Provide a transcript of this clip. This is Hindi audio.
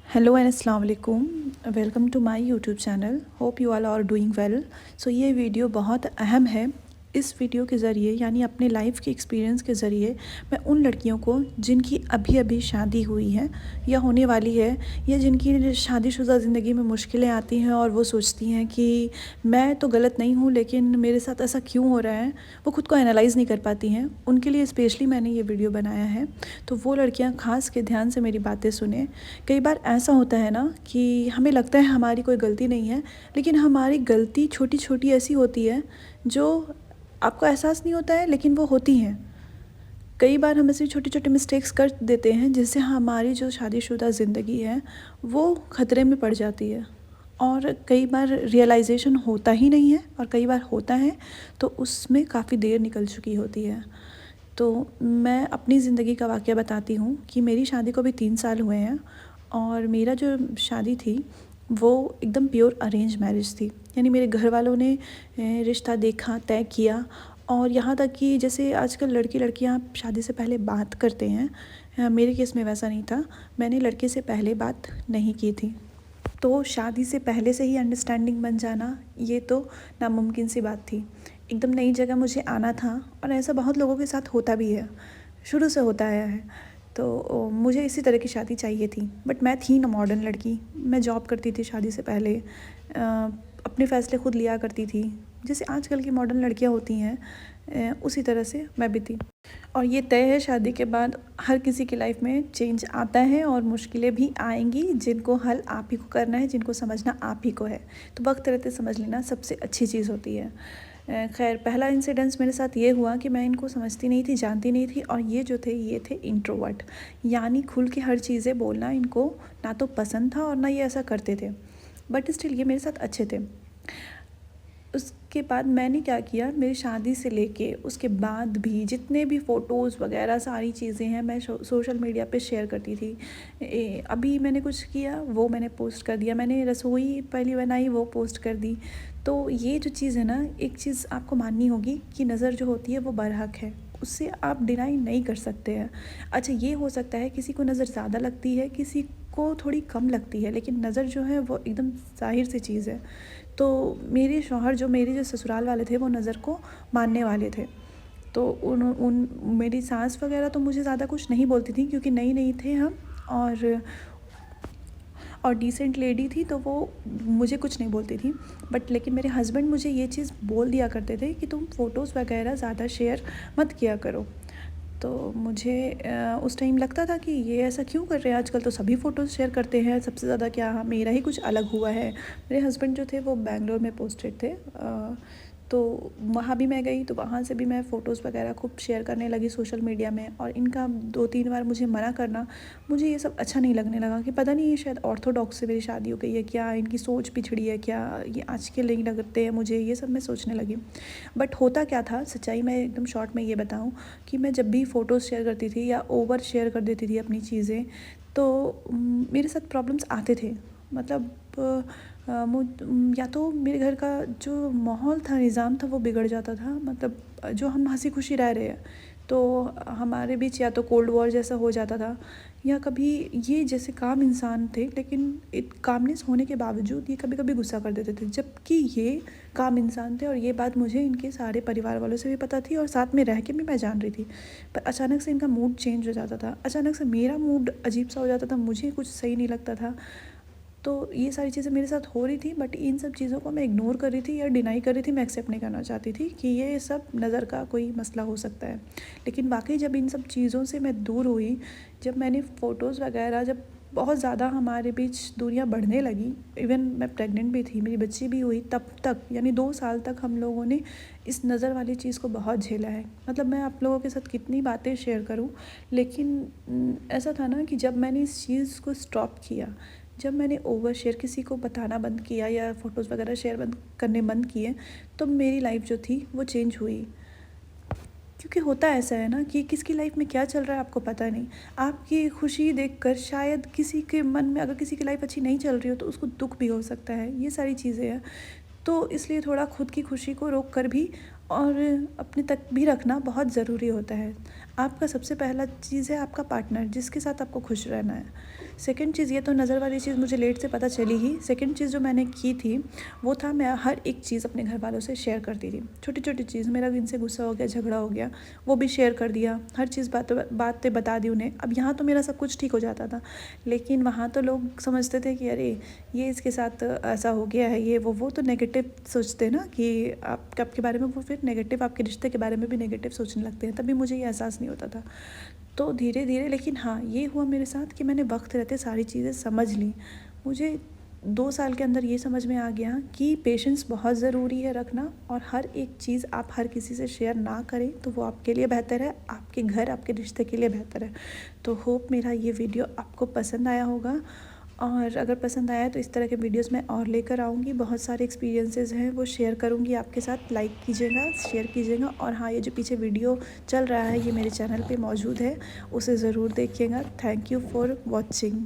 हेलो एंड अस्सलाम वालेकुम। Welcome to my YouTube channel. Hope you all are doing well. So ये वीडियो बहुत अहम है। इस वीडियो के ज़रिए यानी अपने लाइफ के एक्सपीरियंस के ज़रिए मैं उन लड़कियों को जिनकी अभी अभी शादी हुई है या होने वाली है, या जिनकी शादीशुदा ज़िंदगी में मुश्किलें आती हैं और वो सोचती हैं कि मैं तो गलत नहीं हूँ लेकिन मेरे साथ ऐसा क्यों हो रहा है, वो खुद को एनालाइज़ नहीं कर पाती हैं, उनके लिए स्पेशली मैंने ये वीडियो बनाया है। तो वो लड़कियाँ खास के ध्यान से मेरी बातें सुने। कई बार ऐसा होता है ना कि हमें लगता है हमारी कोई गलती नहीं है, लेकिन हमारी गलती छोटी छोटी ऐसी होती है जो आपको एहसास नहीं होता है लेकिन वो होती हैं। कई बार हम ऐसी छोटी छोटी मिस्टेक्स कर देते हैं जिससे हमारी जो शादीशुदा ज़िंदगी है वो ख़तरे में पड़ जाती है। और कई बार रियलाइजेशन होता ही नहीं है, और कई बार होता है तो उसमें काफ़ी देर निकल चुकी होती है। तो मैं अपनी ज़िंदगी का वाक़या बताती हूँ कि मेरी शादी को भी 3 साल हुए हैं, और मेरा जो शादी थी वो एकदम प्योर अरेंज मैरिज थी। यानी मेरे घर वालों ने रिश्ता देखा, तय किया, और यहाँ तक कि जैसे आजकल लड़की लड़कियाँ शादी से पहले बात करते हैं, मेरे केस में वैसा नहीं था। मैंने लड़के से पहले बात नहीं की थी। तो शादी से पहले से ही अंडरस्टैंडिंग बन जाना ये तो नामुमकिन सी बात थी। एकदम नई जगह मुझे आना था, और ऐसा बहुत लोगों के साथ होता भी है, शुरू से होता आया है। तो मुझे इसी तरह की शादी चाहिए थी, बट मैं थी ना मॉडर्न लड़की। मैं जॉब करती थी शादी से पहले, अपने फ़ैसले खुद लिया करती थी, जैसे आजकल की मॉडर्न लड़कियां होती हैं, उसी तरह से मैं भी थी। और ये तय है शादी के बाद हर किसी की लाइफ में चेंज आता है और मुश्किलें भी आएंगी, जिनको हल आप ही को करना है, जिनको समझना आप ही को है। तो वक्त रहते समझ लेना सबसे अच्छी चीज़ होती है। खैर, पहला इंसिडेंस मेरे साथ ये हुआ कि मैं इनको समझती नहीं थी, जानती नहीं थी, और ये थे इंट्रोवर्ट। यानी खुल के हर चीज़ें बोलना इनको ना तो पसंद था और ना ये ऐसा करते थे, बट स्टिल ये मेरे साथ अच्छे थे। उसके बाद मैंने क्या किया, मेरी शादी से लेके उसके बाद भी जितने भी फ़ोटोज़ वगैरह सारी चीज़ें हैं मैं सोशल मीडिया पे शेयर करती थी। अभी मैंने कुछ किया वो मैंने पोस्ट कर दिया, मैंने रसोई पहली बनाई वो पोस्ट कर दी। तो ये जो चीज़ है ना, एक चीज़ आपको माननी होगी कि नज़र जो होती है वो बरहक है, उससे आप डिनाई नहीं कर सकते हैं। अच्छा, ये हो सकता है किसी को नज़र ज़्यादा लगती है, किसी को थोड़ी कम लगती है, लेकिन नज़र जो है वो एकदम ज़ाहिर सी चीज़ है। तो मेरे शौहर जो मेरे जो ससुराल वाले थे वो नज़र को मानने वाले थे। तो उन उन मेरी सास वगैरह तो मुझे ज़्यादा कुछ नहीं बोलती थी, क्योंकि नई नई थे हम, और डिसेंट लेडी थी, तो वो मुझे कुछ नहीं बोलती थी। बट लेकिन मेरे हस्बैंड मुझे ये चीज़ बोल दिया करते थे कि तुम फ़ोटोज़ वगैरह ज़्यादा शेयर मत किया करो। तो मुझे उस टाइम लगता था कि ये ऐसा क्यों कर रहे हैं, आजकल तो सभी फ़ोटोज़ शेयर करते हैं, सबसे ज़्यादा क्या मेरा ही कुछ अलग हुआ है। मेरे हस्बैंड जो थे वो बैंगलोर में पोस्टेड थे, तो वहाँ भी मैं गई तो वहाँ से भी मैं फ़ोटोज़ वगैरह खूब शेयर करने लगी सोशल मीडिया में। और इनका 2-3 बार मुझे मना करना, मुझे ये सब अच्छा नहीं लगने लगा कि पता नहीं ये शायद ऑर्थोडॉक्स से मेरी शादी हो गई है क्या, इनकी सोच पिछड़ी है क्या, ये आज के नहीं लगते हैं मुझे, ये सब मैं सोचने लगी। बट होता क्या था, सच्चाई मैं एकदम शॉर्ट में ये बताऊं कि मैं जब भी फ़ोटोज़ शेयर करती थी या ओवर शेयर कर देती थी अपनी चीज़ें, तो मेरे साथ प्रॉब्लम्स आते थे। मतलब या तो मेरे घर का जो माहौल था, निज़ाम था, वो बिगड़ जाता था। मतलब जो हम हंसी खुशी रह रहे हैं तो हमारे बीच या तो कोल्ड वॉर जैसा हो जाता था, या कभी ये जैसे काम इंसान थे लेकिन कामनेस होने के बावजूद ये कभी कभी गुस्सा कर देते थे, जबकि ये काम इंसान थे। और ये बात मुझे इनके सारे परिवार वालों से भी पता थी और साथ में रह के भी मैं जान रही थी। पर अचानक से इनका मूड चेंज हो जाता था, अचानक से मेरा मूड अजीब सा हो जाता था, मुझे कुछ सही नहीं लगता था। तो ये सारी चीज़ें मेरे साथ हो रही थी, बट इन सब चीज़ों को मैं इग्नोर कर रही थी या डिनाई कर रही थी। मैं एक्सेप्ट नहीं करना चाहती थी कि ये सब नज़र का कोई मसला हो सकता है। लेकिन वाकई जब इन सब चीज़ों से मैं दूर हुई, जब मैंने फ़ोटोज़ वगैरह, जब बहुत ज़्यादा हमारे बीच दूरियां बढ़ने लगी, इवन मैं प्रेग्नेंट भी थी, मेरी बच्ची भी हुई, तब तक यानी 2 साल तक हम लोगों ने इस नज़र वाली चीज़ को बहुत झेला है। मतलब मैं आप लोगों के साथ कितनी बातें शेयर करूं, लेकिन ऐसा था ना कि जब मैंने इस चीज़ को स्टॉप किया, जब मैंने ओवर शेयर किसी को बताना बंद किया या फ़ोटोज़ वगैरह शेयर करने बंद किए, तो मेरी लाइफ जो थी वो चेंज हुई। क्योंकि होता ऐसा है ना कि किसकी लाइफ में क्या चल रहा है आपको पता नहीं। आपकी खुशी देखकर शायद किसी के मन में, अगर किसी की लाइफ अच्छी नहीं चल रही हो तो उसको दुख भी हो सकता है। ये सारी चीज़ें हैं। तो इसलिए थोड़ा खुद की खुशी को रोक कर भी और अपने तक भी रखना बहुत ज़रूरी होता है। आपका सबसे पहला चीज़ है आपका पार्टनर, जिसके साथ आपको खुश रहना है। सेकंड चीज़, ये तो नज़र वाली चीज़ मुझे लेट से पता चली ही। सेकंड चीज़ जो मैंने की थी वो था, मैं हर एक चीज़ अपने घर वालों से शेयर करती थी। छोटी छोटी चीज़, मेरा इनसे गुस्सा हो गया, झगड़ा हो गया, वो भी शेयर कर दिया, हर चीज़ बातें बता दी उन्हें। अब यहाँ तो मेरा सब कुछ ठीक हो जाता था, लेकिन वहाँ तो लोग समझते थे कि अरे ये इसके साथ ऐसा हो गया है, ये वो तो नेगेटिव सोचते ना कि आपके बारे में, वो फिर नेगेटिव, आपके रिश्ते के बारे में भी नेगेटिव सोचने लगते हैं। तभी मुझे ये एहसास नहीं होता था। तो धीरे धीरे, लेकिन हाँ, ये हुआ मेरे साथ कि मैंने वक्त रहते सारी चीज़ें समझ ली। मुझे 2 साल के अंदर ये समझ में आ गया कि पेशेंस बहुत ज़रूरी है रखना, और हर एक चीज़ आप हर किसी से शेयर ना करें तो वो आपके लिए बेहतर है, आपके घर, आपके रिश्ते के लिए बेहतर है। तो होप मेरा ये वीडियो आपको पसंद आया होगा, और अगर पसंद आया तो इस तरह के वीडियोस मैं और लेकर आऊँगी। बहुत सारे एक्सपीरियंसेस हैं वो शेयर करूँगी आपके साथ। लाइक कीजिएगा, शेयर कीजिएगा, और हाँ, ये जो पीछे वीडियो चल रहा है ये मेरे चैनल पे मौजूद है, उसे ज़रूर देखिएगा। Thank you for watching.